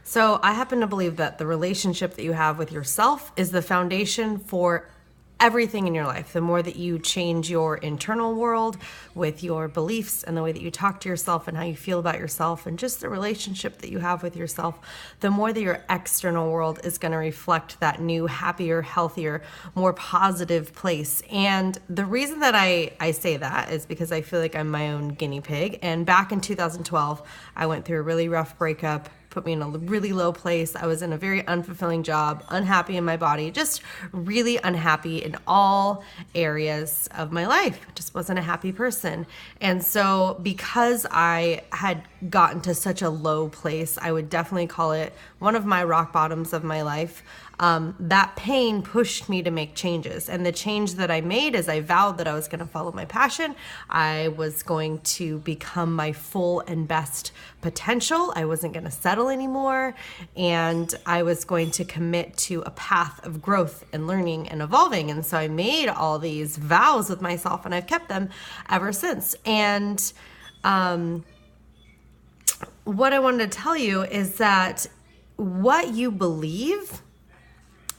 So I happen to believe that the relationship that you have with yourself is the foundation for everything in your life. The more that you change your internal world with your beliefs and the way that you talk to yourself and how you feel about yourself and just the relationship that you have with yourself, the more that your external world is going to reflect that new, happier, healthier, more positive place. And the reason that I say that is because I feel like I'm my own guinea pig. And back in 2012, I went through a really rough breakup, put me in a really low place. I was in a very unfulfilling job, unhappy in my body, just really unhappy in all areas of my life. Just wasn't a happy person. And so because I had gotten to such a low place, I would definitely call it one of my rock bottoms of my life. That pain pushed me to make changes. And the change that I made is I vowed that I was going to follow my passion. I was going to become my full and best potential. I wasn't going to settle anymore. And I was going to commit to a path of growth and learning and evolving. And so I made all these vows with myself, and I've kept them ever since. And what I wanted to tell you is that what you believe,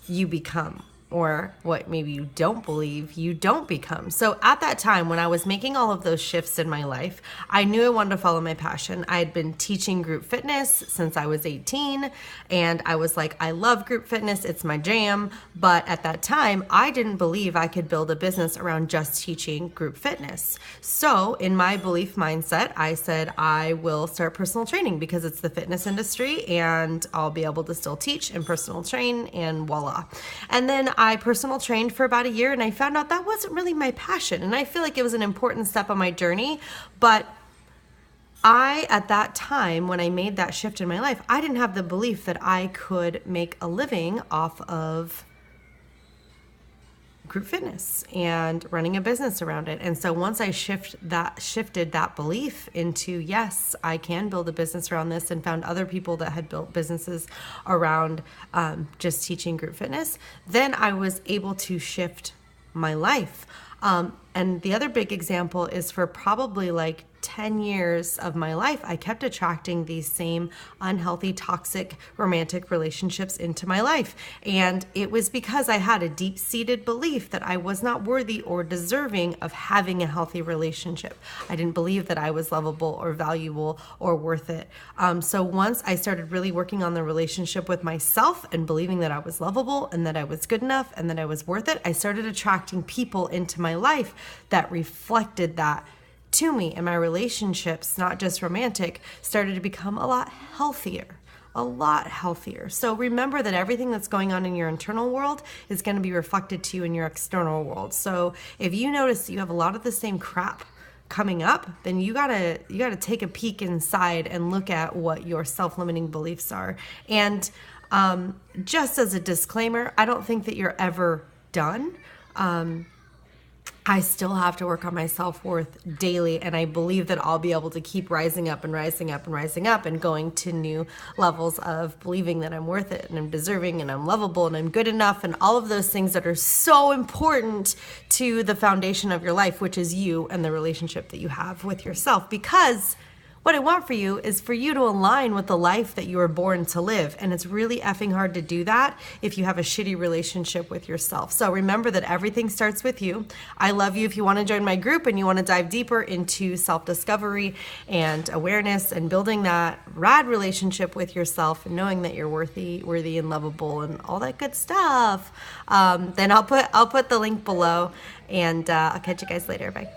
you become, or what maybe you don't believe, you don't become. So at that time, when I was making all of those shifts in my life, I knew I wanted to follow my passion. I had been teaching group fitness since I was 18, and I was like, I love group fitness, it's my jam. But at that time, I didn't believe I could build a business around just teaching group fitness. So in my belief mindset, I said, I will start personal training because it's the fitness industry and I'll be able to still teach and personal train, and voila. And then I personal trained for about a year, and I found out that wasn't really my passion. And I feel like it was an important step on my journey. But at that time, when I made that shift in my life, I didn't have the belief that I could make a living off of group fitness and running a business around it. And so once I shifted that belief into, yes, I can build a business around this, and found other people that had built businesses around just teaching group fitness, then I was able to shift my life. And the other big example is for probably like 10 years of my life, I kept attracting these same unhealthy, toxic, romantic relationships into my life. And it was because I had a deep-seated belief that I was not worthy or deserving of having a healthy relationship. I didn't believe that I was lovable or valuable or worth it. So once I started really working on the relationship with myself and believing that I was lovable and that I was good enough and that I was worth it, I started attracting people into my life that reflected that to me, and my relationships, not just romantic, started to become a lot healthier. So remember that everything that's going on in your internal world is going to be reflected to you in your external world. So if you notice that you have a lot of the same crap coming up, then you gotta take a peek inside and look at what your self-limiting beliefs are. And just as a disclaimer, I don't think that you're ever done. I still have to work on my self-worth daily, and I believe that I'll be able to keep rising up and rising up and rising up and going to new levels of believing that I'm worth it and I'm deserving and I'm lovable and I'm good enough and all of those things that are so important to the foundation of your life, which is you and the relationship that you have with yourself. Because what I want for you is for you to align with the life that you were born to live. And it's really effing hard to do that if you have a shitty relationship with yourself. So remember that everything starts with you. I love you. If you want to join my group and you want to dive deeper into self-discovery and awareness and building that rad relationship with yourself and knowing that you're worthy and lovable and all that good stuff, then I'll put the link below, and I'll catch you guys later. Bye.